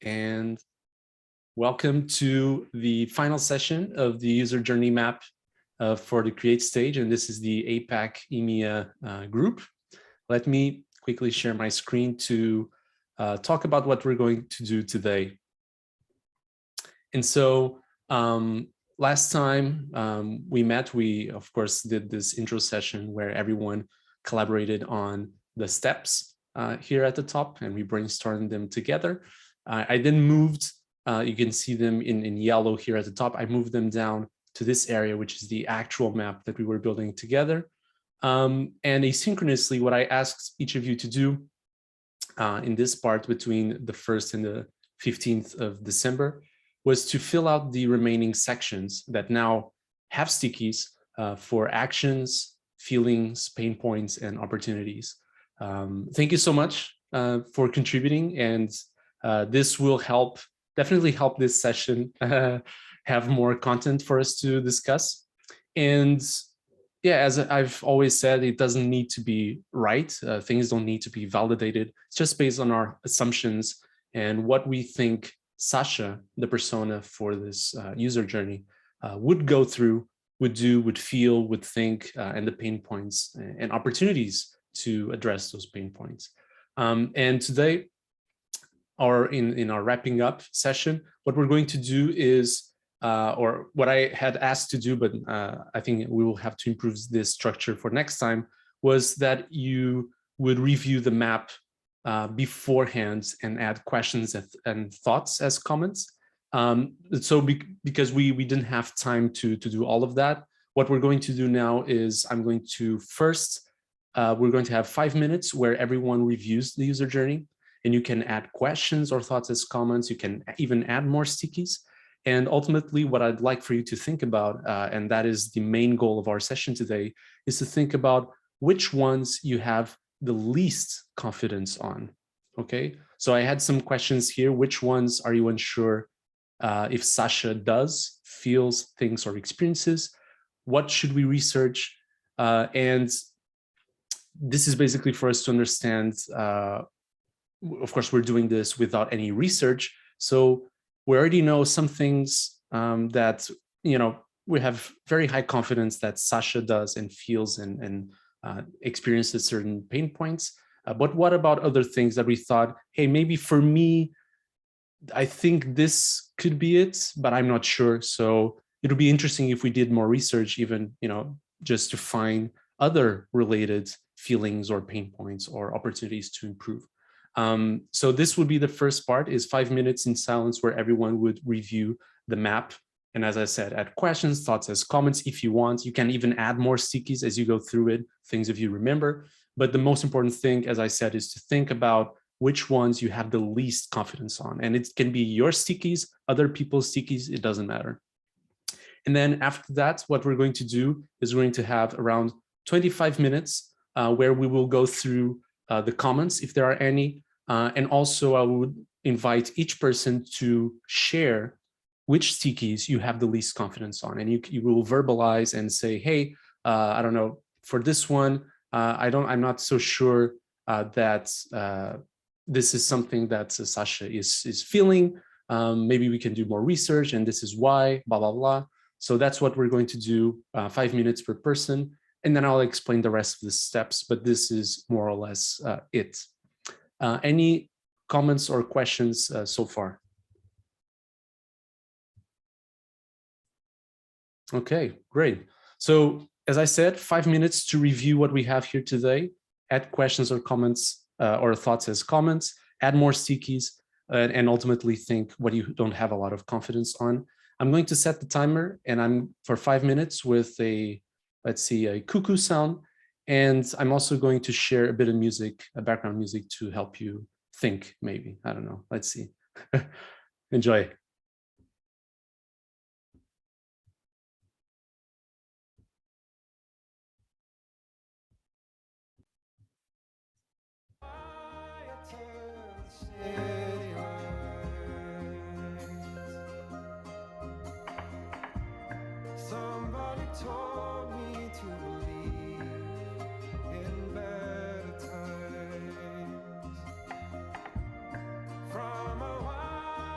and welcome to the final session of the user journey map for the create stage. And this is the APAC EMEA group. Let me quickly share my screen to talk about what we're going to do today. And so last time we met, we of course did this intro session where everyone collaborated on the steps here at the top, and we brainstormed them together. I then moved, you can see them in yellow here at the top. I moved them down to this area, which is the actual map that we were building together. And asynchronously, what I asked each of you to do in this part between the 1st and the 15th of December was to fill out the remaining sections that now have stickies for actions, feelings, pain points, and opportunities. Thank you so much for contributing, and this will definitely help this session have more content for us to discuss. And yeah, as I've always said, it doesn't need to be right. Things don't need to be validated. It's just based on our assumptions and what we think Sasha, the persona for this user journey, would go through, would do, would feel, would think, and the pain points and opportunities to address those pain points. And today, or in our wrapping up session, what we're going to do is, or what I had asked to do, but I think we will have to improve this structure for next time, was that you would review the map beforehand and add questions and thoughts as comments. Because we didn't have time to do all of that, what we're going to do now is I'm going to first, we're going to have 5 minutes where everyone reviews the user journey, and you can add questions or thoughts as comments. You can even add more stickies. And ultimately, what I'd like for you to think about, and that is the main goal of our session today, is to think about which ones you have the least confidence on. Okay, so I had some questions here. Which ones are you unsure if Sasha does, feels, thinks, or experiences? What should we research? And this is basically for us to understand, of course, we're doing this without any research. So we already know some things that, we have very high confidence that Sasha does and feels and experiences certain pain points. But what about other things that we thought, hey, maybe for me, I think this could be it, but I'm not sure. So it'll be interesting if we did more research, even, just to find other related feelings or pain points or opportunities to improve. So this would be the first part, is 5 minutes in silence where everyone would review the map. And as I said, add questions, thoughts as comments if you want. You can even add more stickies as you go through it, things if you remember. But the most important thing, as I said, is to think about which ones you have the least confidence on. And it can be your stickies, other people's stickies, it doesn't matter. And then after that, what we're going to do is we're going to have around 25 minutes where we will go through the comments, if there are any. And also I would invite each person to share which stickies you have the least confidence on. And you will verbalize and say, hey, I don't know, for this one, I'm not so sure that this is something that Sasha is feeling. Maybe we can do more research, and this is why, blah, blah, blah. So that's what we're going to do, 5 minutes per person. And then I'll explain the rest of the steps, but this is more or less it. Any comments or questions so far? Okay, great. So as I said, 5 minutes to review what we have here today, add questions or comments or thoughts as comments, add more stickies, and ultimately think what you don't have a lot of confidence on. I'm going to set the timer, and I'm for 5 minutes with a, let's see, a cuckoo sound. And I'm also going to share a bit of music, background music, to help you think, maybe. I don't know. Let's see. Enjoy. Somebody told me to believe in better times. From a while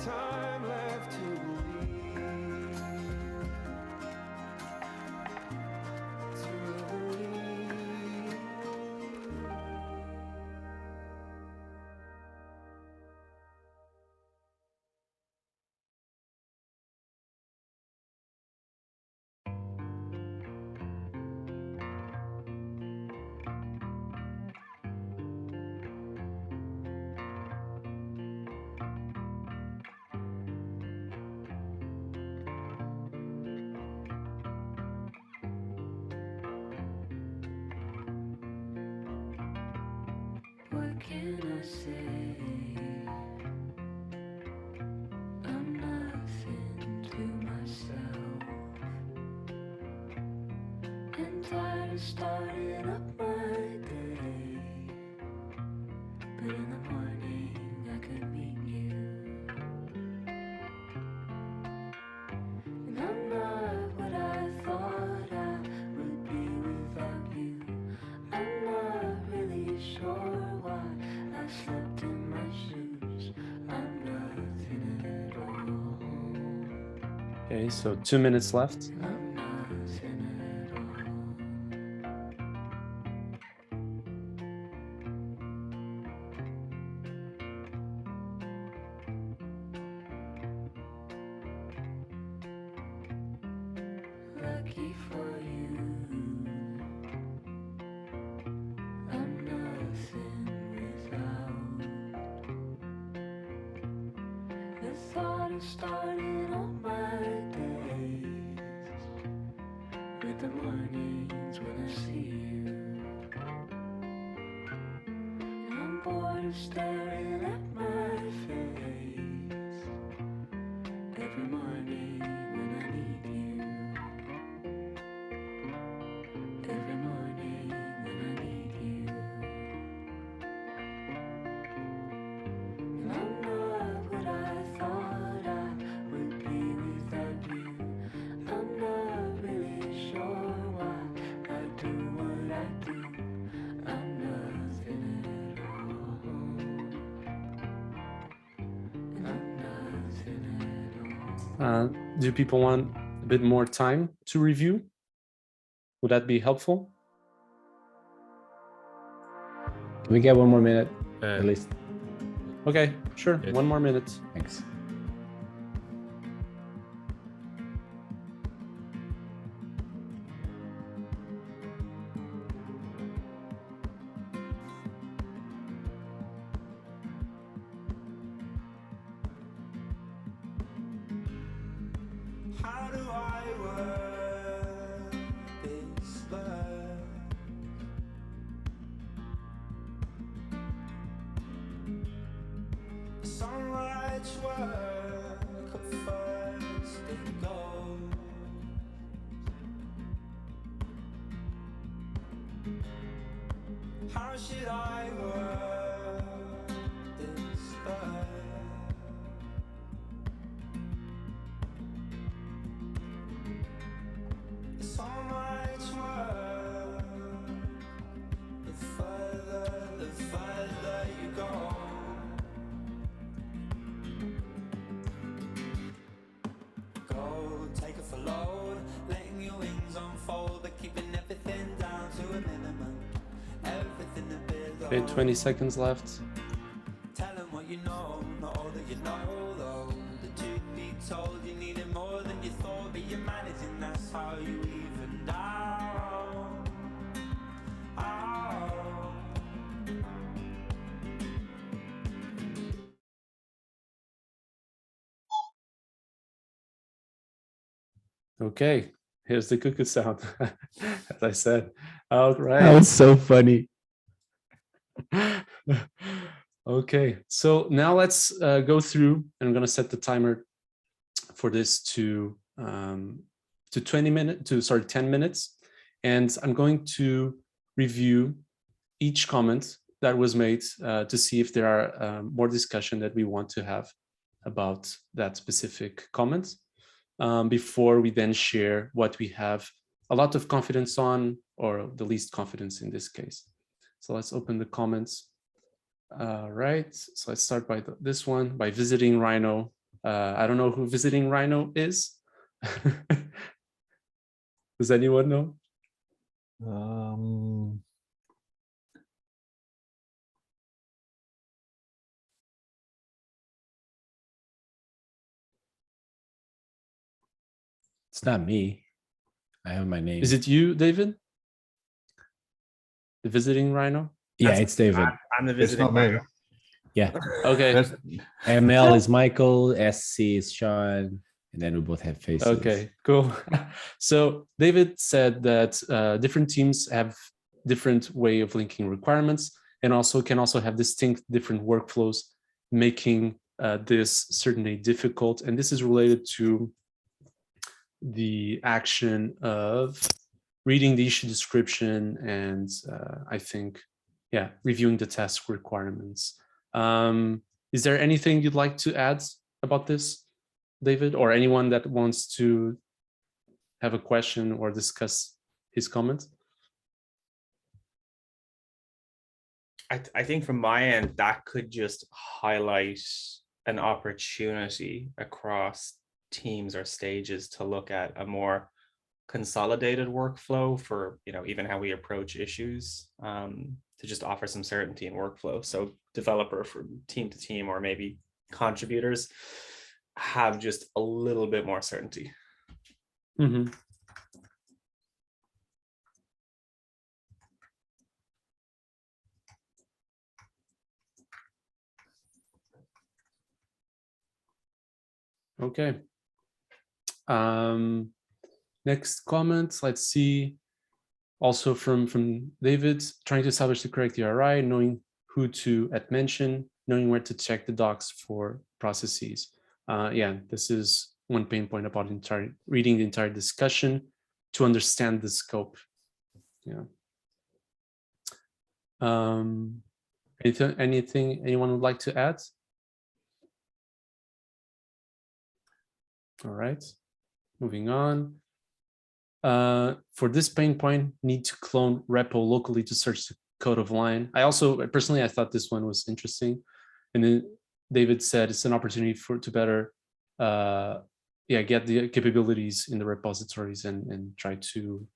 time left to believe, to believe. What can I say? I'm nothing to myself, and tired of starting up my day. But in the morning I could meet you, and I'm not what I thought I would be without you. I'm not really sure why I slept in my shoes. I'm nothing at all. Okay, so 2 minutes left. I'm nothing at all. Lucky for you, I'm nothing without the thought of starting all my days with the mornings when I see you. And I'm bored of staring at my face every morning when I need you. Every morning when I need you. And I'm not what I thought I would be without you. I'm not really sure why I do what I do. I'm nothing at all. And I'm nothing at all. Do people want a bit more time to review? Would that be helpful? Can we get 1 more minute at least? Okay, sure. Yes. 1 more minute. Thanks. How do I word this verse? Sunlight's work at first it goes. How should I word this verse? So much work. The further you go. Go, take it for load, letting your wings unfold, but keeping everything down to a minimum. Everything a bit low. Okay, 20 seconds left. Tell them what you know, not all that you know though. The truth be told, you needed more than you thought, but you're managing, that's how you even out. Oh. Okay, here's the cuckoo sound, as I said. All That right. was so funny. Okay, so now let's go through, and I'm going to set the timer for this to 10 minutes, and I'm going to review each comment that was made to see if there are more discussion that we want to have about that specific comment before we then share what we have a lot of confidence on, or the least confidence in this case. So let's open the comments. Right, so let's start by this one, by visiting Rhino. I don't know who visiting Rhino is. Does anyone know? It's not me. I have my name. Is it you, David? The visiting Rhino? Yeah, it's David. I'm the It's visiting not me. Rhino. Yeah. Okay. That's, ML is Michael, SC is Sean, and then we both have faces. Okay, cool. So David said that different teams have different way of linking requirements and also can also have distinct different workflows, making this certainly difficult. And this is related to the action of reading the issue description and I think, yeah, reviewing the task requirements. Is there anything you'd like to add about this, David, or anyone that wants to have a question or discuss his comments? I think from my end, that could just highlight an opportunity across teams or stages to look at a more consolidated workflow for, even how we approach issues, to just offer some certainty in workflow. So developer from team to team, or maybe contributors, have just a little bit more certainty. Mm-hmm. Okay. Next comment, let's see. Also from David, trying to establish the correct URI, knowing who to mention, knowing where to check the docs for processes. Yeah, this is one pain point about reading the entire discussion to understand the scope. Yeah. Anything anyone would like to add? All right, moving on. For this pain point, need to clone repo locally to search the code of line. I thought this one was interesting. And then David said it's an opportunity to better get the capabilities in the repositories and try to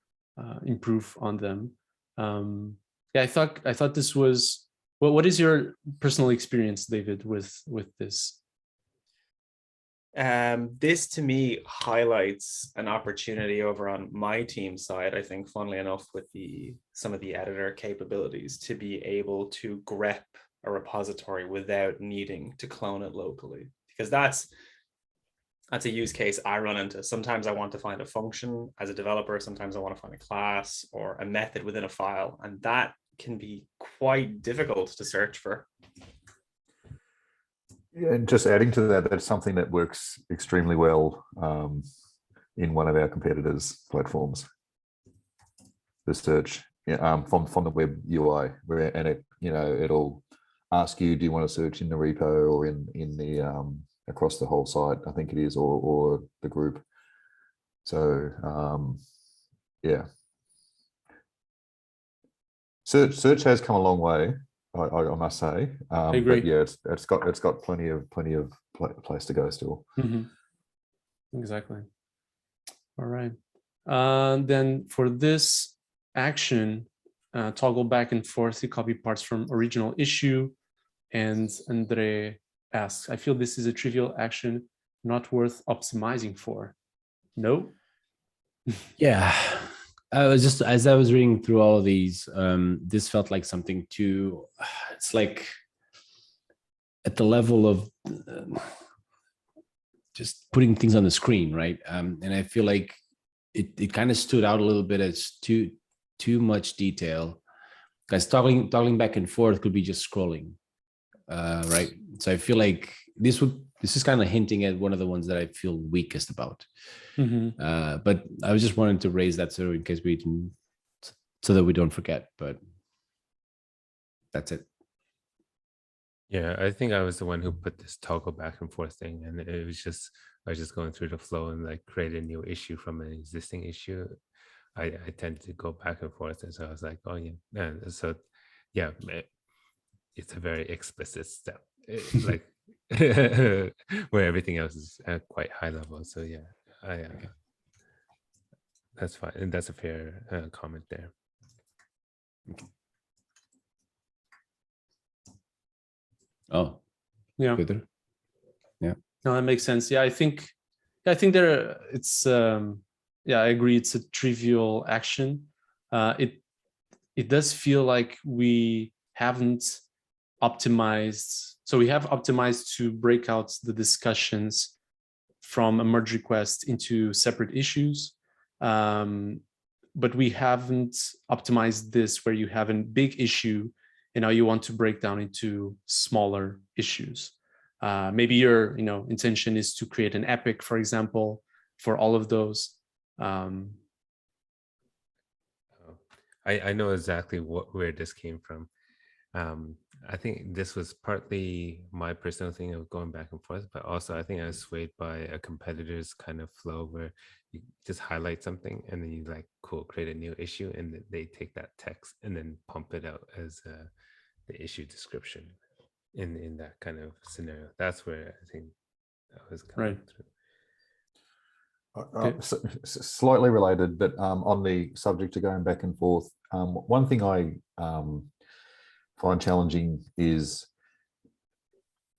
improve on them. Yeah, I thought this was, what is your personal experience, David, with this? This to me highlights an opportunity over on my team side, I think, funnily enough, with some of the editor capabilities, to be able to grep a repository without needing to clone it locally, because that's a use case I run into. Sometimes I want to find a function as a developer, sometimes I want to find a class or a method within a file, and that can be quite difficult to search for. Yeah, and just adding to that, that's something that works extremely well in one of our competitors' platforms. The search from the web UI, and it'll ask you, do you want to search in the repo or in the across the whole site? I think it is, or the group. So yeah, search has come a long way. I must say, I agree. but yeah, it's got plenty of place to go still. Mm-hmm. Exactly. All right. Then for this action, toggle back and forth to copy parts from original issue. And Andre asks, I feel this is a trivial action, not worth optimizing for. No. Yeah. I was just, as I was reading through all of these, this felt like something too, it's like at the level of just putting things on the screen, right? And I feel like it kind of stood out a little bit as too much detail, because toggling back and forth could be just scrolling, right? So I feel like this is kind of hinting at one of the ones that I feel weakest about. Mm-hmm. But I was just wanting to raise that so in case so that we don't forget, but that's it. Yeah, I think I was the one who put this toggle back and forth thing, and I was just going through the flow and like create a new issue from an existing issue. I tend to go back and forth, and so I was like, oh yeah, and so yeah, it's a very explicit step. Like where everything else is at quite high level. So yeah, that's fine, and that's a fair comment there. Oh, Yeah. Peter? Yeah. No, that makes sense. Yeah, I think there it's yeah, I agree. It's a trivial action. It does feel like we haven't optimized. So we have optimized to break out the discussions from a merge request into separate issues. But we haven't optimized this where you have a big issue and now you want to break down into smaller issues. Maybe your intention is to create an epic, for example, for all of those. I know exactly where this came from. I think this was partly my personal thing of going back and forth, but also I think I was swayed by a competitor's kind of flow where you just highlight something and then you like, cool, create a new issue, and they take that text and then pump it out as the issue description in that kind of scenario. That's where I think that was coming through. Slightly related, but on the subject of going back and forth, one thing I find challenging is,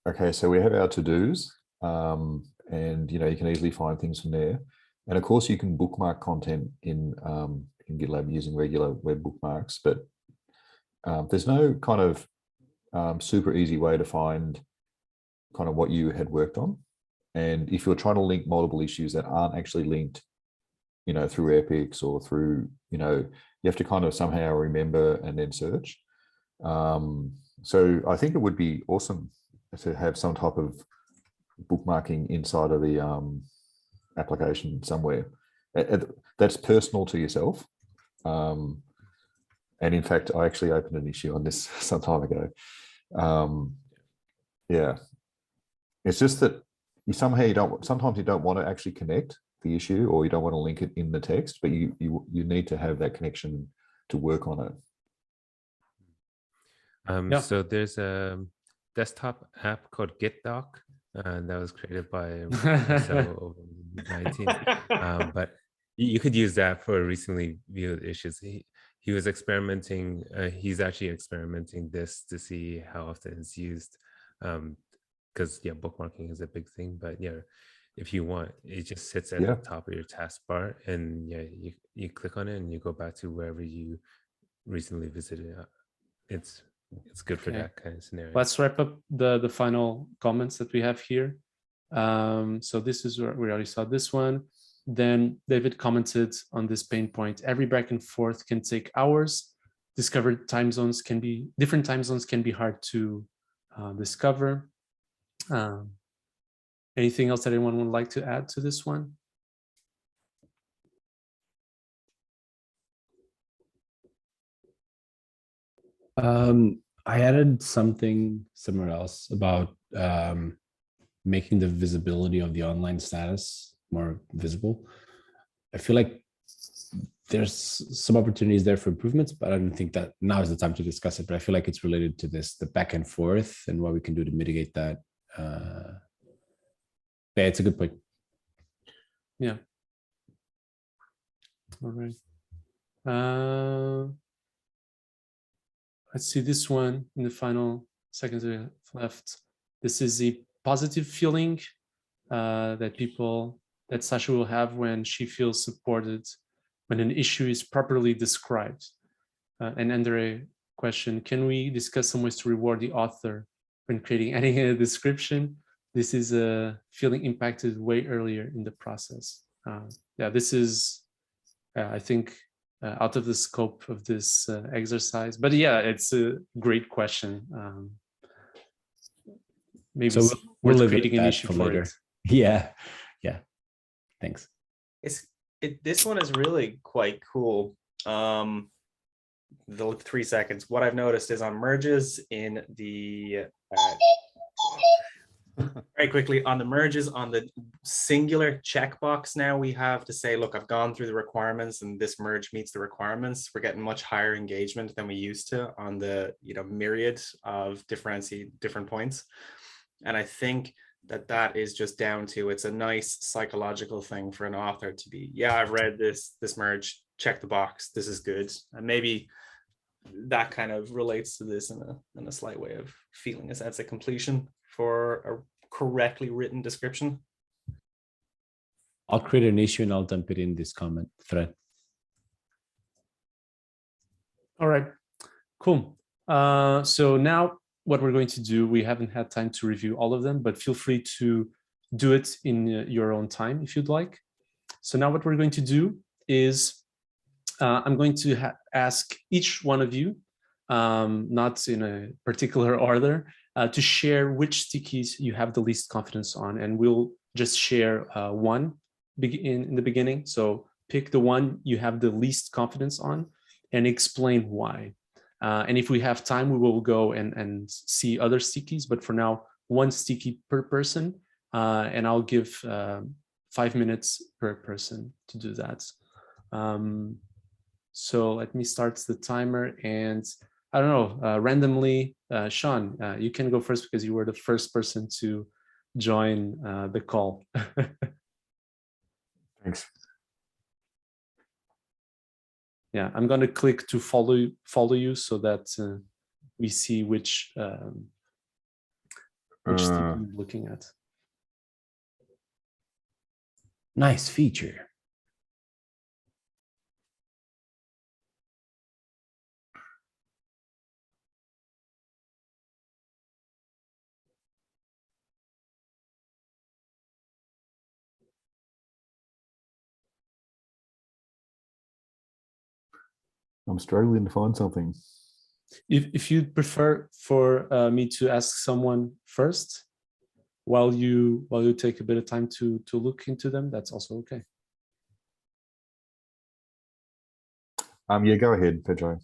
okay, so we have our to-dos, and you can easily find things from there, and of course you can bookmark content in GitLab using regular web bookmarks, but there's no kind of super easy way to find kind of what you had worked on. And if you're trying to link multiple issues that aren't actually linked, through epics or through, you have to kind of somehow remember and then search. So I think it would be awesome to have some type of bookmarking inside of the application somewhere. That's personal to yourself. And in fact, I actually opened an issue on this some time ago. Yeah, it's just that sometimes you don't want to actually connect the issue, or you don't want to link it in the text, but you need to have that connection to work on it. So there's a desktop app called GitDoc that was created by over 19. But you could use that for recently viewed issues. He was experimenting. He's actually experimenting this to see how often it's used. Because bookmarking is a big thing, but if you want, it just sits at the top of your taskbar, and you click on it and you go back to wherever you recently visited. It's good for that kind of scenario. Let's wrap up the final comments that we have here. So this is where we already saw this one. Then David commented on this pain point: every back and forth can take hours. Different time zones can be hard to discover. Anything else that anyone would like to add to this one? I added something somewhere else about making the visibility of the online status more visible. I feel like there's some opportunities there for improvements, but I don't think that now is the time to discuss it. But I feel like it's related to the back and forth and what we can do to mitigate that. Yeah, it's a good point. Yeah. All right. Let's see this one in the final seconds left. This is a positive feeling that Sasha will have when she feels supported, when an issue is properly described. And Andre question: can we discuss some ways to reward the author when creating a description? This is a feeling impacted way earlier in the process. This is, I think, out of the scope of this exercise. But it's a great question. Maybe so we'll creating an issue for later. it. Yeah. Thanks. This one is really quite cool. The 3 seconds. What I've noticed is on merges in the very quickly on the merges on the singular checkbox, now we have to say, look, I've gone through the requirements and this merge meets the requirements. We're getting much higher engagement than we used to on the myriad of different points. And I think that is just down to, it's a nice psychological thing for an author to be, yeah, I've read this merge, check the box, this is good. And maybe that kind of relates to this in a slight way of feeling a sense of completion for a correctly written description. I'll create an issue and I'll dump it in this comment thread. All right, cool. So now what we're going to do, we haven't had time to review all of them, but feel free to do it in your own time if you'd like. So now what we're going to do is I'm going to ask each one of you, not in a particular order, to share which stickies you have the least confidence on, and we'll just share one in the beginning. So pick the one you have the least confidence on and explain why. And if we have time, we will go and see other stickies, but for now, one sticky per person, and I'll give 5 minutes per person to do that. So let me start the timer, and I don't know, randomly, Sean, you can go first because you were the first person to join the call. Thanks. Yeah, I'm going to click to follow you so that we see which sticky you're looking at. Nice feature. I'm struggling to find something. If you'd prefer for me to ask someone first, while you take a bit of time to look into them, that's also okay. Yeah, go ahead, Pedro.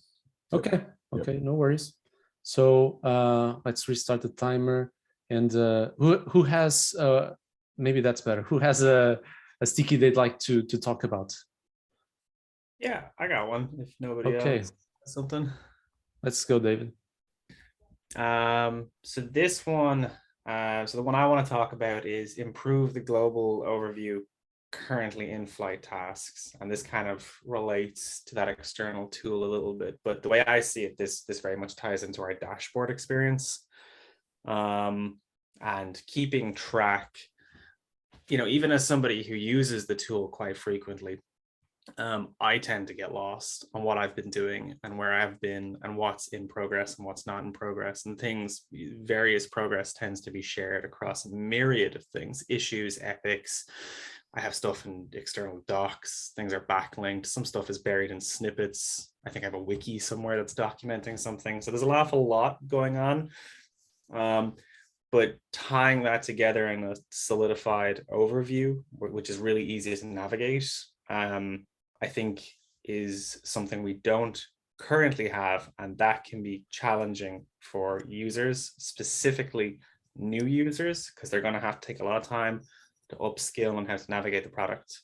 Okay, okay, yep. No worries. So let's restart the timer. And who has maybe that's better. Who has a sticky they'd like to talk about? Yeah, I got one. If nobody okay. else has something. Let's go, David. So this one, so the one I want to talk about is improve the global overview currently in flight tasks. And this kind of relates to that external tool a little bit, but the way I see it, this very much ties into our dashboard experience. And keeping track, even as somebody who uses the tool quite frequently, I tend to get lost on what I've been doing and where I've been and what's in progress and what's not in progress, and various progress tends to be shared across a myriad of things, issues, epics. I have stuff in external docs, things are backlinked, some stuff is buried in snippets. I think I have a wiki somewhere that's documenting something. So there's an awful lot going on. But tying that together in a solidified overview, which is really easy to navigate, I think is something we don't currently have, and that can be challenging for users, specifically new users, because they're going to have to take a lot of time to upskill on how to navigate the product.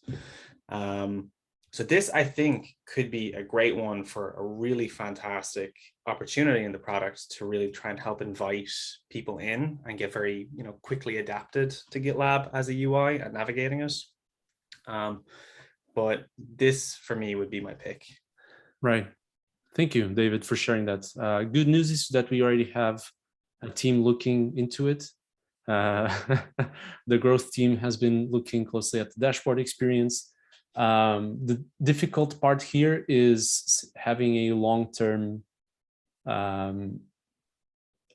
So this, I think, could be a great one for a really fantastic opportunity in the product to really try and help invite people in and get very, quickly adapted to GitLab as a UI and navigating it. But this, for me, would be my pick. Right. Thank you, David, for sharing that. Good news is that we already have a team looking into it. The growth team has been looking closely at the dashboard experience. The difficult part here is having a long-term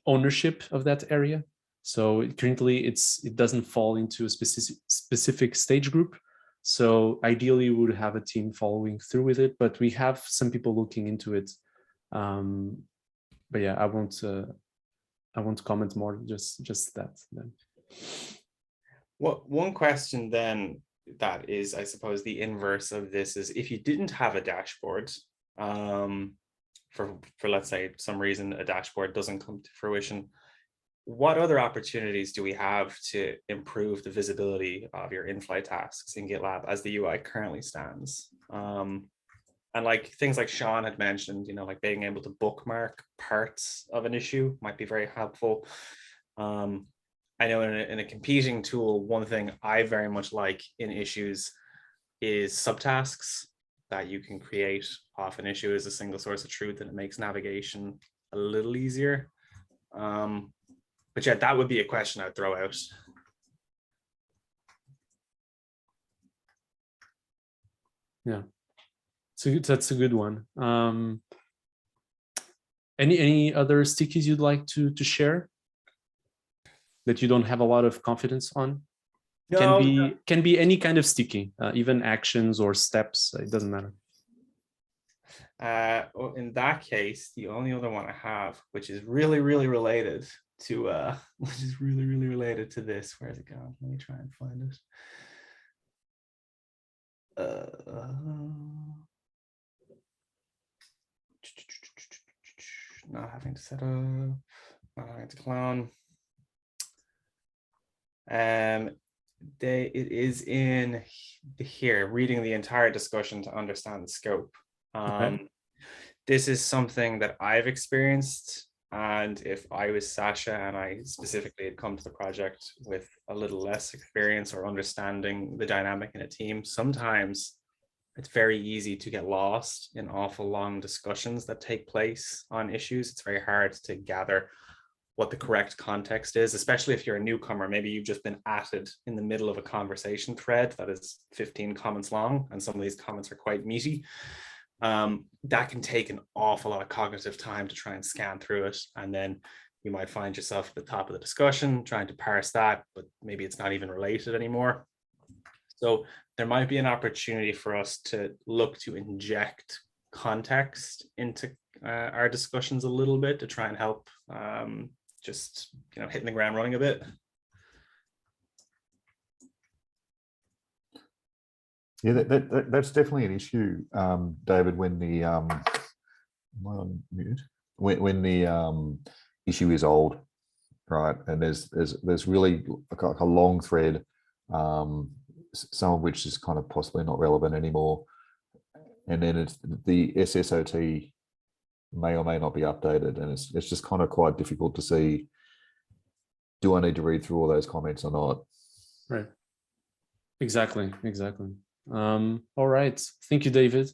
ownership of that area. So currently it doesn't fall into a specific stage group. So ideally we would have a team following through with it, but we have some people looking into it. But yeah, I won't comment more, just that then. Well, one question then that is, I suppose, the inverse of this is, if you didn't have a dashboard, for let's say some reason a dashboard doesn't come to fruition, what other opportunities do we have to improve the visibility of your in-flight tasks in GitLab as the UI currently stands? And like things like Sean had mentioned, like being able to bookmark parts of an issue might be very helpful. I know in a competing tool, one thing I very much like in issues is subtasks that you can create off an issue as a single source of truth, and it makes navigation a little easier. But yeah, that would be a question I'd throw out. Yeah, so that's a good one. Any other stickies you'd like to share that you don't have a lot of confidence on? No, Can be any kind of sticky, even actions or steps. It doesn't matter. well, in that case, the only other one I have, which is really related to this. Where's it gone? Let me try and find it. Not having to set up, not having to clone. It is in here, reading the entire discussion to understand the scope. Okay. This is something that I've experienced, and if I was Sasha and I specifically had come to the project with a little less experience or understanding the dynamic in a team, sometimes it's very easy to get lost in awful long discussions that take place on issues. It's very hard to gather what the correct context is, especially if you're a newcomer. Maybe you've just been added in the middle of a conversation thread that is 15 comments long, and some of these comments are quite meaty. That can take an awful lot of cognitive time to try and scan through it. And then you might find yourself at the top of the discussion trying to parse that, but maybe it's not even related anymore. So there might be an opportunity for us to look to inject context into our discussions a little bit to try and help just, hitting the ground running a bit. Yeah, that's definitely an issue, David, when the am I on mute? When the issue is old, right? And there's really a long thread, some of which is kind of possibly not relevant anymore. And then it's the SSOT may or may not be updated, and it's just kind of quite difficult to see, do I need to read through all those comments or not? Right. Exactly. All right. Thank you, David.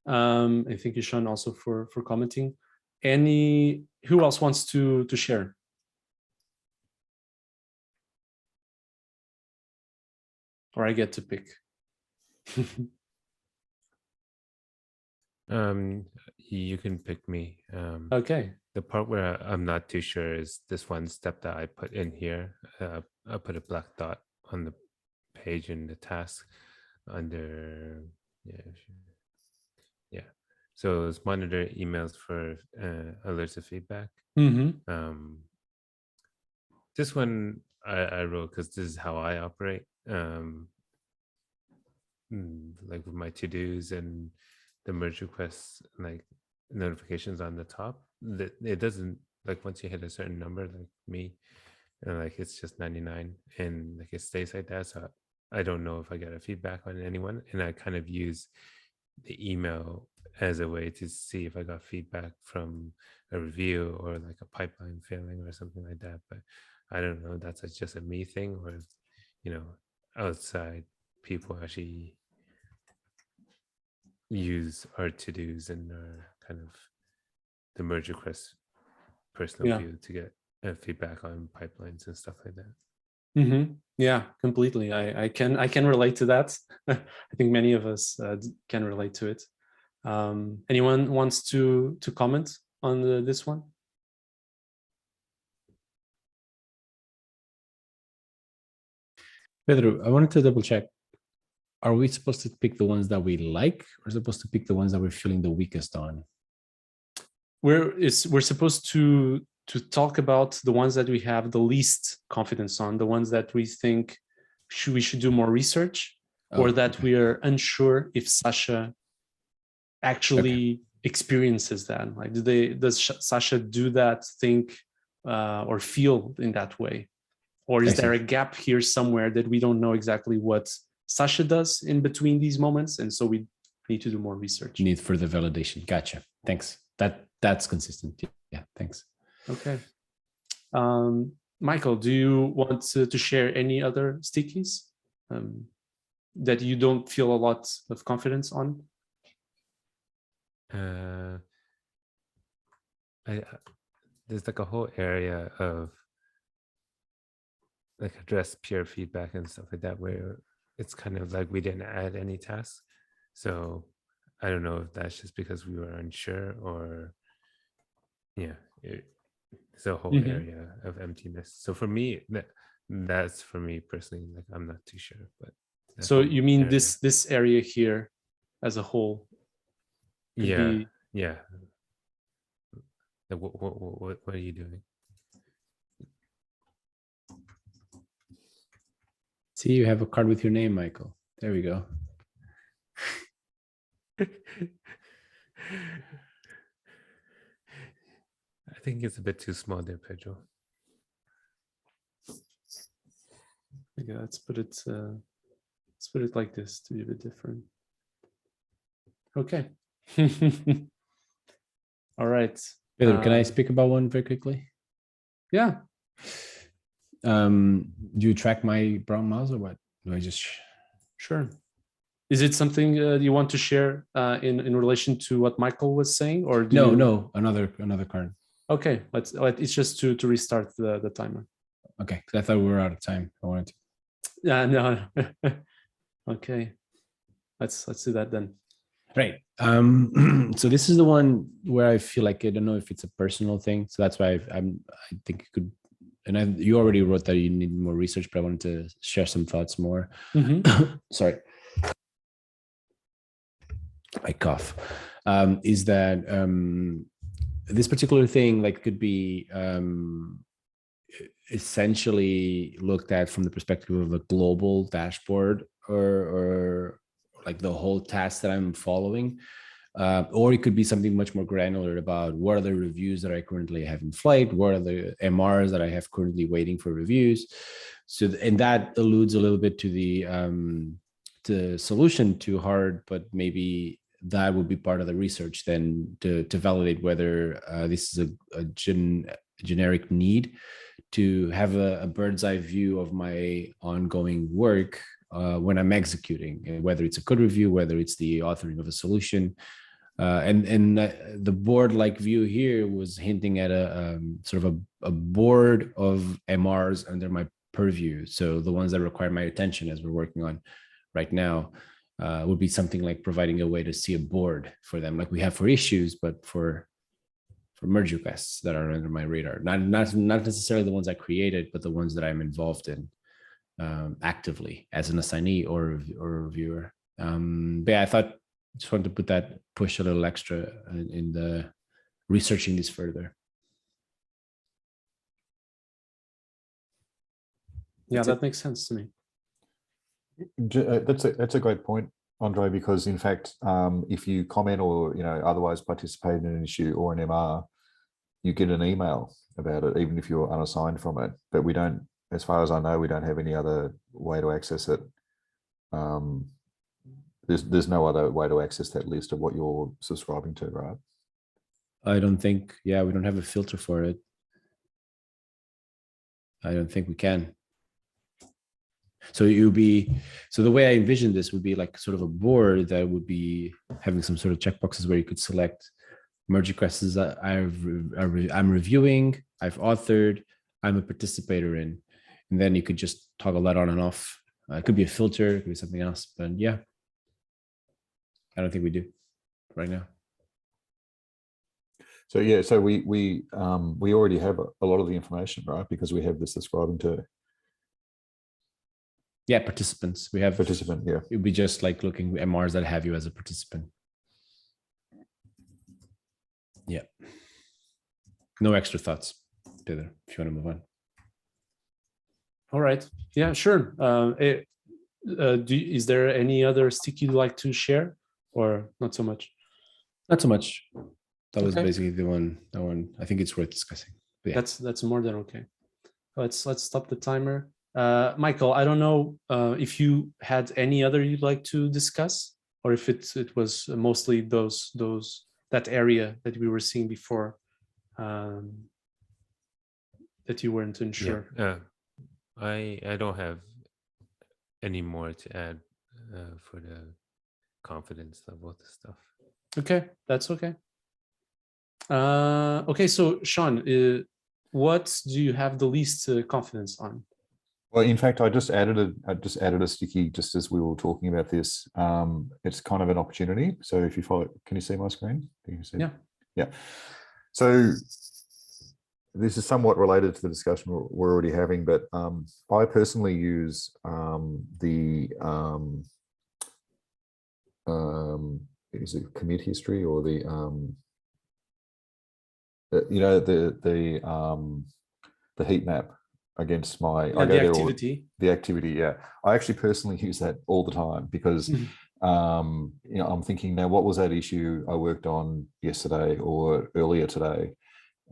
And thank you, Sean, also for commenting. Who else wants to share? Or I get to pick. You can pick me. Okay. The part where I'm not too sure is this one step that I put in here. I put a black dot on the page in the task under, yeah. So it's monitor emails for alerts of feedback. Mm-hmm. This one I wrote because this is how I operate. Like with my to-dos and the merge requests, like notifications on the top, that it doesn't, like once you hit a certain number, like me, and like it's just 99, and like it stays like that. So I don't know if I get a feedback on anyone, and I kind of use the email as a way to see if I got feedback from a review or like a pipeline failing or something like that. But I don't know, that's just a me thing, or if, outside people actually use our to-dos and our kind of the merge request personal view to get feedback on pipelines and stuff like that. Mm-hmm. Yeah, completely. I can relate to that. I think many of us can relate to it. Anyone wants to comment on this one? Pedro, I wanted to double check. Are we supposed to pick the ones that we like, or supposed to pick the ones that we're feeling the weakest on? We're supposed to talk about the ones that we have the least confidence on, the ones that we think we should do more research, or that we are unsure if Sasha actually experiences that. Like, does Sasha do that, think, or feel in that way? Or is there a gap here somewhere that we don't know exactly what Sasha does in between these moments, and so we need to do more research? Need further validation. Gotcha. Thanks. That's consistent. Yeah, thanks. Okay. Michael, do you want to share any other stickies that you don't feel a lot of confidence on? There's like a whole area of like address peer feedback and stuff like that, where it's kind of like we didn't add any tasks. So I don't know if that's just because we were unsure, or it's a whole area of emptiness. So for me, that's for me personally, like I'm not too sure. But so you mean this area here as a whole? Yeah. Like, what are you doing? See, you have a card with your name, Michael. There we go. I think it's a bit too small there, Pedro. Yeah, let's put it like this to be a bit different. Okay. All right. Pedro, can I speak about one very quickly? Yeah. Do you track my brown mouse or what? Do I just? Sure. Is it something you want to share in relation to what Michael was saying, or No, another card. Okay, it's just to restart the timer. Okay, because I thought we were out of time. I wanted to. Yeah, no. Okay, let's do that then. Right. So this is the one where I feel like I don't know if it's a personal thing. So that's why I think it could. And you already wrote that you need more research, but I wanted to share some thoughts more. Sorry. I cough. Is that this particular thing like could be essentially looked at from the perspective of a global dashboard or like the whole task that I'm following, or it could be something much more granular about what are the reviews that I currently have in flight, what are the MRs that I have currently waiting for reviews. So, and that alludes a little bit to the solution to hard, but maybe that would be part of the research then to validate whether this is a generic need to have a bird's eye view of my ongoing work when I'm executing, whether it's a code review, whether it's the authoring of a solution. And the board-like view here was hinting at a sort of a board of MRs under my purview. So the ones that require my attention as we're working on right now would be something like providing a way to see a board for them, like we have for issues, but for merge requests that are under my radar. Not necessarily the ones I created, but the ones that I'm involved in actively as an assignee or reviewer. But yeah, I thought just wanted to put that push a little extra in the researching this further. Yeah, that makes sense to me. That's a great point, Andre, because in fact, if you comment or otherwise participate in an issue or an MR, you get an email about it, even if you're unassigned from it. But we don't, as far as I know, we don't have any other way to access it. There's no other way to access that list of what you're subscribing to, right? I don't think, we don't have a filter for it. I don't think we can. So it would be, so the way I envision this would be like sort of a board that would be having some sort of checkboxes where you could select merge requests that I'm reviewing, I've authored, I'm a participator in, and then you could just toggle that on and off. It could be a filter, it could be something else, but yeah, I don't think we do right now. So yeah, so we already have a lot of the information, right? Because we have the subscribing to. Yeah, participants. We have participant. Yeah, it would be just like looking at MRs that have you as a participant. Yeah. No extra thoughts, Peter, if you want to move on. All right. Yeah, sure. Is there any other stick you'd like to share, or not so much? Not so much. That was basically the one. That one. I think it's worth discussing. But yeah. That's more than okay. Let's stop the timer. Michael, I don't know if you had any other you'd like to discuss, or if it was mostly that area that we were seeing before, that you weren't unsure? I don't have any more to add for the confidence level of the stuff. Okay, that's okay. Okay, so Sean, what do you have the least confidence on? Well, in fact, I just added a sticky just as we were talking about this. It's kind of an opportunity. So if you follow, can you see my screen? Can you see? Yeah. Yeah. So this is somewhat related to the discussion we're already having, but I personally use is it commit history or the you know, the heat map against my Yeah, the activity. The activity, yeah. I actually personally use that all the time because you know, I'm thinking now, what was that issue I worked on yesterday or earlier today?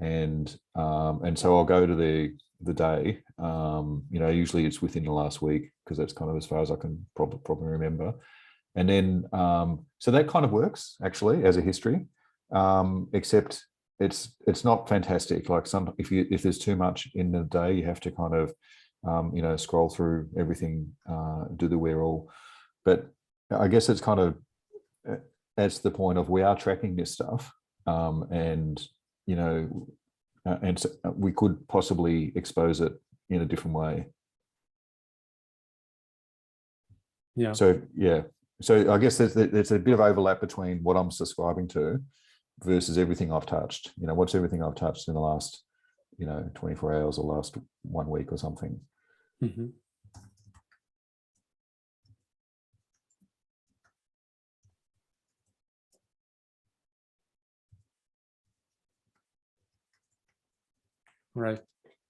And so I'll go to the day. You know, usually it's within the last week because that's kind of as far as I can probably remember. And then so that kind of works actually as a history, except it's not fantastic. Like if there's too much in the day, you have to kind of you know, scroll through everything, do the where all. But I guess it's kind of that's the point of we are tracking this stuff, and you know, and so we could possibly expose it in a different way. Yeah. So yeah. So I guess there's a bit of overlap between what I'm subscribing to versus everything I've touched. You know, what's everything I've touched in the last, you know, 24 hours or last 1 week or something. Mm-hmm. Right.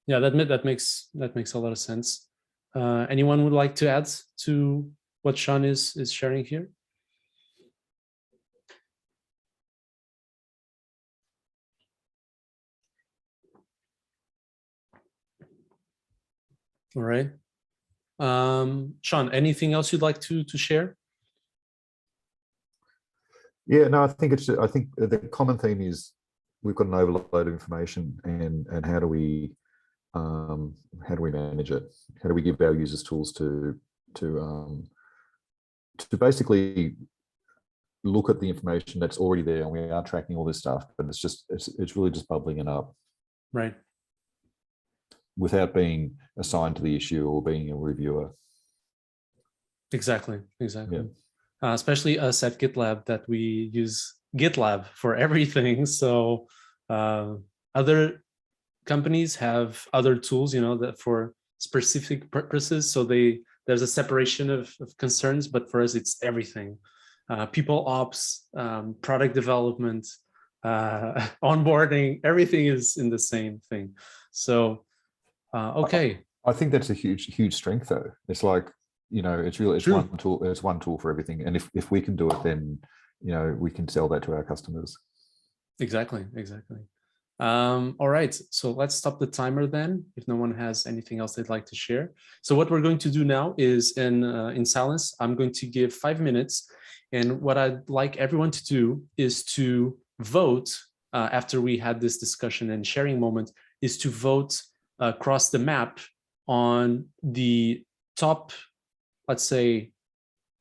Yeah, that makes a lot of sense. Anyone would like to add to what Sean is sharing here? All right. Sean, anything else you'd like to share? Yeah, no, I think the common theme is we've got an overload of information, and how do we manage it? How do we give our users tools to basically look at the information that's already there, and we are tracking all this stuff, but it's really just bubbling it up, Right. without being assigned to the issue or being a reviewer. Exactly. Yeah. Especially us at GitLab, that we use GitLab for everything. So other companies have other tools, you know, that for specific purposes. So there's a separation of concerns, but for us, it's everything. People ops, product development, onboarding, everything is in the same thing. So, okay. I think that's a huge strength though. It's like, you know, it's one tool for everything. And if we can do it, then, you know, we can sell that to our customers. Exactly. All right, so let's stop the timer then, if no one has anything else they'd like to share. So what we're going to do now is in silence, I'm going to give 5 minutes. And what I'd like everyone to do is to vote after we had this discussion and sharing moment, is to vote across the map on the top, let's say,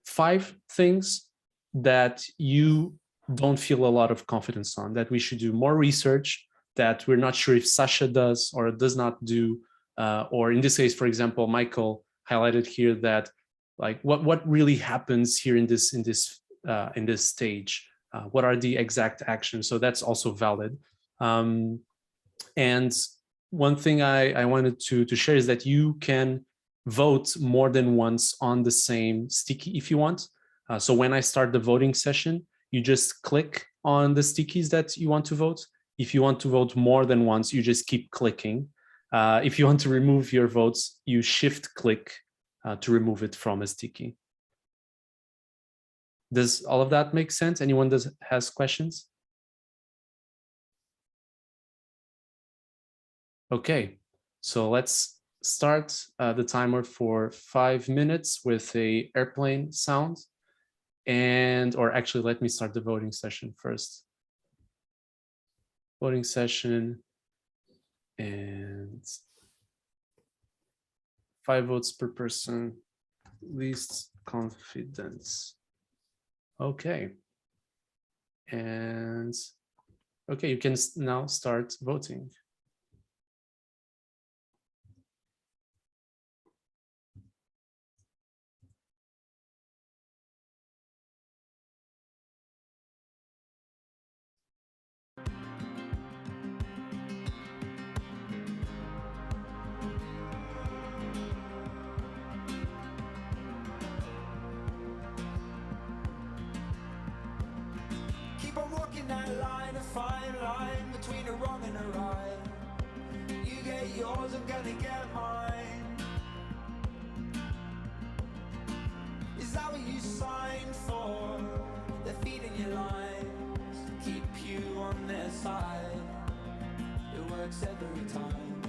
5 things that you don't feel a lot of confidence on, that we should do more research, that we're not sure if Sasha does or does not do, or in this case, for example, Michael highlighted here that like what really happens here in this stage, what are the exact actions? So that's also valid. And one thing I wanted to share is that you can vote more than once on the same sticky if you want. So when I start the voting session, you just click on the stickies that you want to vote. If you want to vote more than once, you just keep clicking. If you want to remove your votes, you shift click to remove it from a sticky. Does all of that make sense? Anyone has questions? Okay, so let's start the timer for 5 minutes with a airplane sound. Or actually, let me start the voting session first. Voting session, and 5 votes per person. Least confidence. Okay. And okay, you can now start voting. Keep on walking that line, a fine line between a wrong and a right. You get yours, I'm gonna get mine. Is that what you signed for? They're feeding you lines to keep you on their side. It works every time.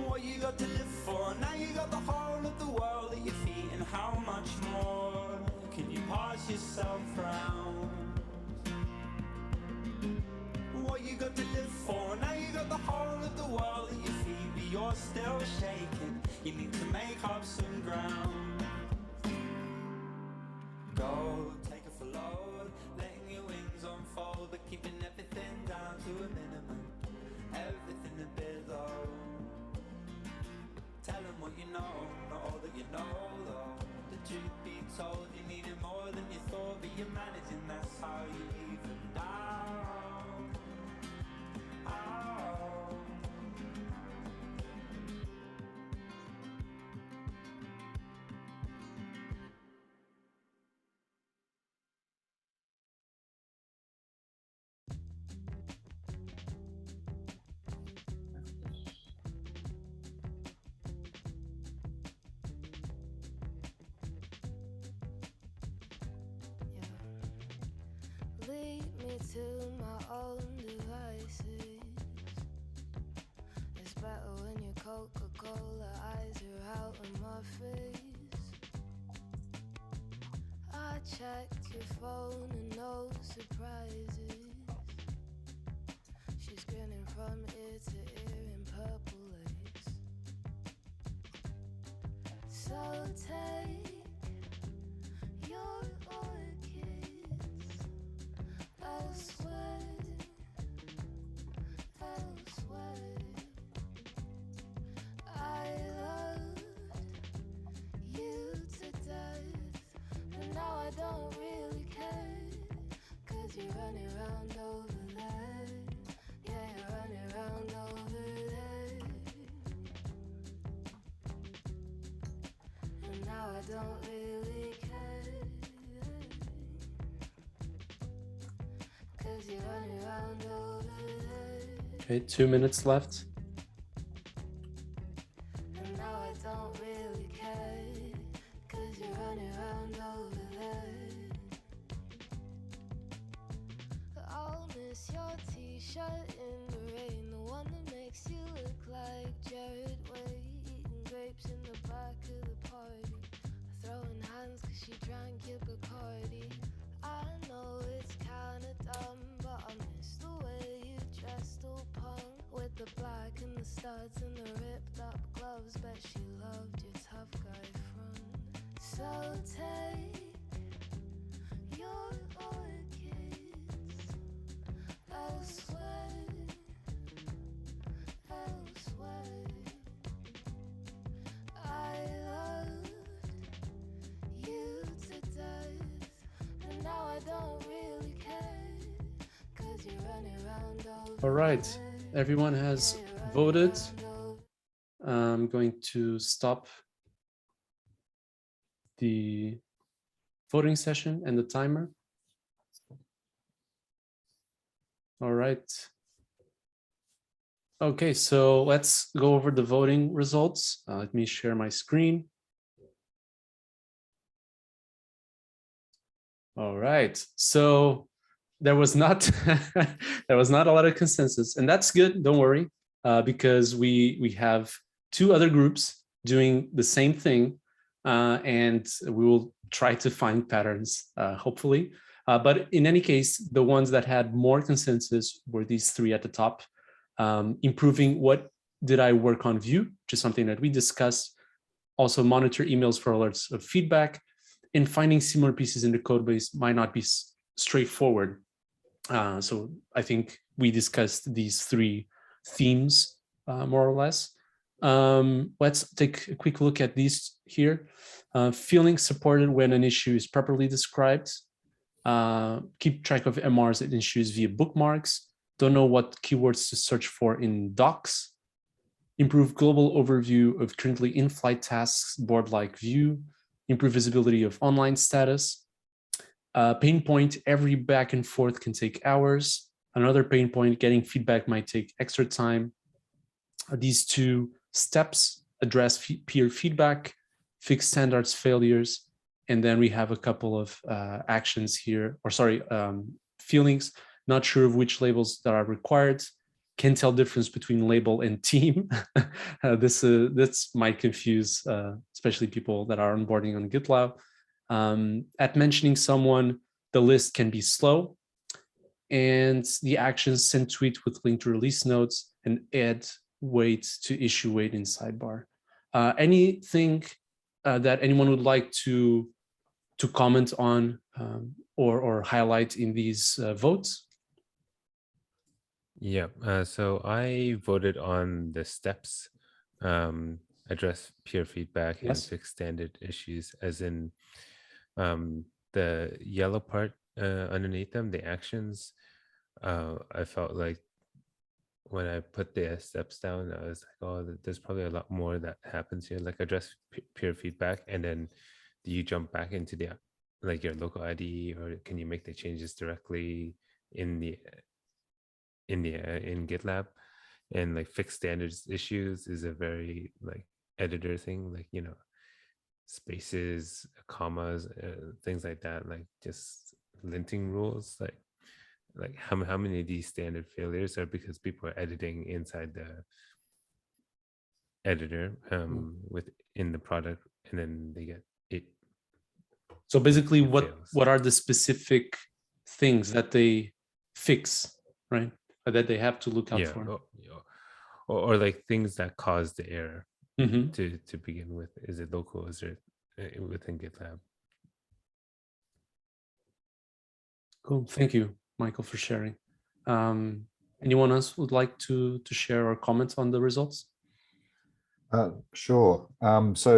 What you got to live for? Now you got the whole of the world at your feet, and how much more can you pass yourself round? What you got to live for? Now you got the whole of the world at your feet, but you're still shaking. You need to make up some ground. Go, take a float, letting your wings unfold, but keeping everything down to a minimum. Everything a bit low. Tell them what you know, not all that you know though. The truth be told, you needed more than you thought, but you're managing, that's how you even down. Oh. Lead me to my own devices. It's better when your Coca-Cola eyes are out of my face. I checked your phone and no surprises. She's grinning from ear to ear in purple lace. So take your orchids elsewhere, elsewhere. I loved you to death, but now I don't really care, 'cause you're running around over there. Yeah, you're running around over there. And now I don't really care, 'cause you're running around over there. Okay, 2 minutes left. And now I don't really care, 'cause you're running around over there. I'll miss your t-shirt in the rain, the one that makes you look like Jared Way, eating grapes in the back of the party, throwing hands 'cause she drank your Bacardi. I know it's kinda dumb, but I miss the way you dressed all punk, with the black and the studs and the ripped up gloves. Bet she loved your tough guy front. So take your orchids elsewhere, elsewhere. I loved you to death, and now I don't really care, 'cause you're running around over. All right, everyone has voted. I'm going to stop the voting session and the timer. All right. Okay, so let's go over the voting results. Let me share my screen. All right, so there was not there was not a lot of consensus, and that's good. Don't worry, because we have 2 other groups doing the same thing, and we will try to find patterns, hopefully. But in any case, the ones that had more consensus were these 3 at the top, improving what did I work on Vue, which is something that we discussed. Also monitor emails for alerts of feedback, and finding similar pieces in the code base might not be straightforward. So I think we discussed these three themes more or less. Let's take a quick look at these here. Feeling supported when an issue is properly described. Keep track of MRs and issues via bookmarks. Don't know what keywords to search for in docs. Improve global overview of currently in-flight tasks, board-like view. Improve visibility of online status. Pain point, every back and forth can take hours. Another pain point, getting feedback might take extra time. These two steps address peer feedback, fix standards failures, and then we have a couple of actions here, or sorry, feelings, not sure of which labels that are required, can't tell difference between label and team. This might confuse, especially people that are onboarding on GitLab. At mentioning someone, the list can be slow, and the actions send tweet with link to release notes and add wait to issue wait in sidebar. Anything that anyone would like to comment on or highlight in these votes? Yeah, so I voted on the steps, address peer feedback and Yes. fix standard issues, as in the yellow part underneath them, the actions. I felt like when I put the steps down, I was like, oh, there's probably a lot more that happens here, like address peer feedback, and then do you jump back into the like your local ID, or can you make the changes directly in GitLab? And like fix standards issues is a very like editor thing, like, you know, spaces, commas, things like that, like just linting rules, like how many of these standard failures are because people are editing inside the editor within the product, and then they get it. So basically, it what fails. are the specific things that they fix, right? Or that they have to look out for? Or like things that cause the error Mm-hmm. to begin with. Is it local? Is it within GitLab? Cool. Thank you, Michael, for sharing. Anyone else would like to share or comment on the results? Sure. There's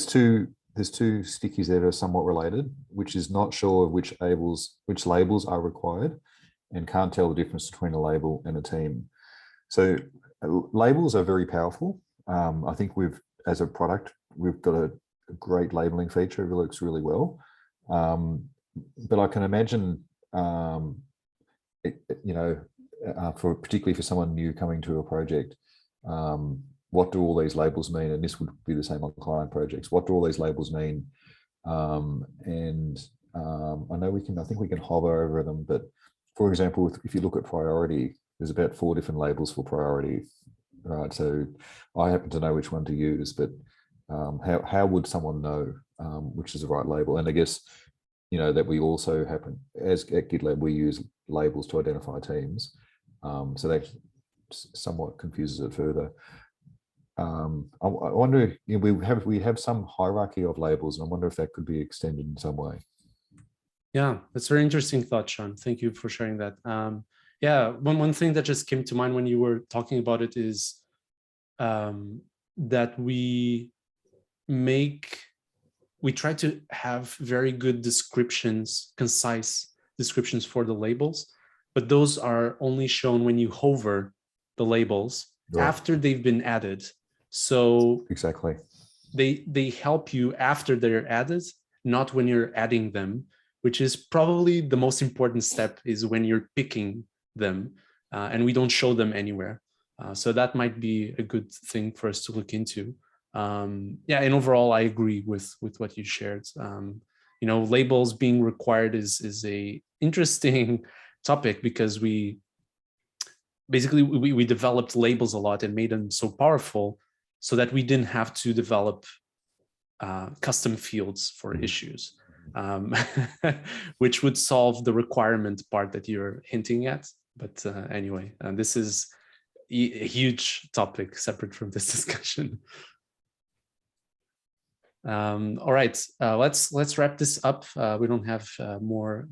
two stickies that are somewhat related, which is not sure which labels are required and can't tell the difference between a label and a team. So labels are very powerful. I think as a product, we've got a great labeling feature. It works really well. But I can imagine, particularly for someone new coming to a project, what do all these labels mean? And this would be the same on client projects. What do all these labels mean? I think we can hover over them, but for example, if you look at priority, there's about 4 different labels for priority, right? So I happen to know which one to use, but how would someone know which is the right label? And I guess, you know, that we also happen, as at GitLab, we use labels to identify teams. So that somewhat confuses it further. I wonder, you know, we have some hierarchy of labels, and I wonder if that could be extended in some way. Yeah, that's a very interesting thought, Sean. Thank you for sharing that. Yeah, one thing that just came to mind when you were talking about it is that we try to have very good descriptions, concise descriptions for the labels, but those are only shown when you hover the labels after they've been added. So exactly, they help you after they're added, not when you're adding them, which is probably the most important step, is when you're picking them, and we don't show them anywhere. So that might be a good thing for us to look into. Yeah, and overall, I agree with what you shared. You know, labels being required is a interesting topic, because we developed labels a lot and made them so powerful so that we didn't have to develop custom fields for issues, which would solve the requirement part that you're hinting at. But anyway, this is a huge topic separate from this discussion. All right, let's wrap this up. We don't have more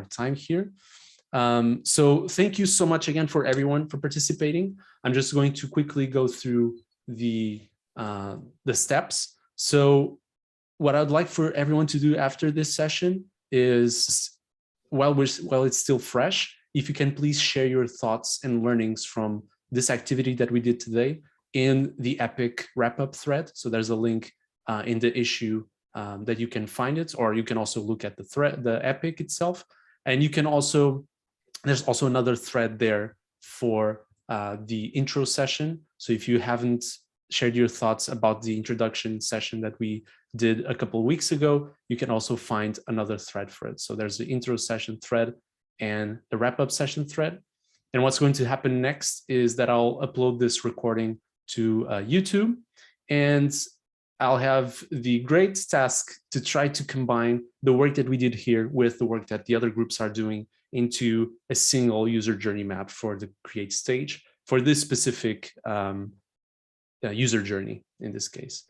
time here. So thank you so much again for everyone for participating. I'm just going to quickly go through the steps. So what I'd like for everyone to do after this session is, while it's still fresh, if you can please share your thoughts and learnings from this activity that we did today in the APAC Wrapup thread. So there's a link in the issue that you can find it, or you can also look at the thread, the APAC itself. And you can also, there's also another thread there for the intro session. So if you haven't shared your thoughts about the introduction session that we did a couple of weeks ago, you can also find another thread for it. So there's the intro session thread and the wrap-up session thread. And what's going to happen next is that I'll upload this recording to YouTube, and I'll have the great task to try to combine the work that we did here with the work that the other groups are doing into a single user journey map for the create stage for this specific user journey in this case.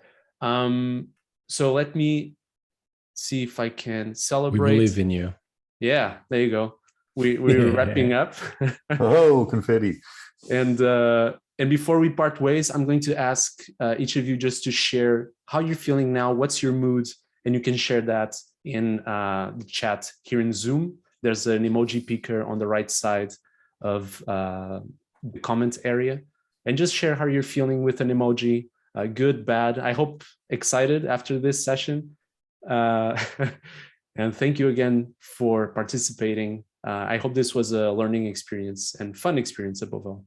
So let me see if I can celebrate. We believe in you. Yeah, there you go. We're wrapping up. Oh, confetti. And before we part ways, I'm going to ask each of you just to share how you're feeling now, what's your mood, and you can share that in the chat here in Zoom. There's an emoji picker on the right side of the comment area, and just share how you're feeling with an emoji, good, bad. I hope excited after this session. And thank you again for participating. I hope this was a learning experience and fun experience above all.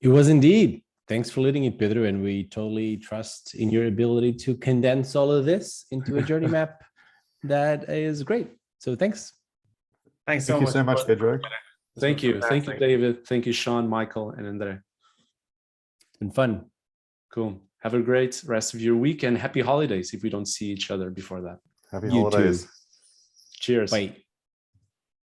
It was indeed. Thanks for leading it, Pedro. And we totally trust in your ability to condense all of this into a journey map that is great. So thanks. Thanks Thank you so much, Pedro. Thank you. Thank you, David. Thank you, Sean, Michael, and Andre. It's been fun. Cool. Have a great rest of your week and happy holidays if we don't see each other before that. Happy You too. holidays. Cheers. Bye.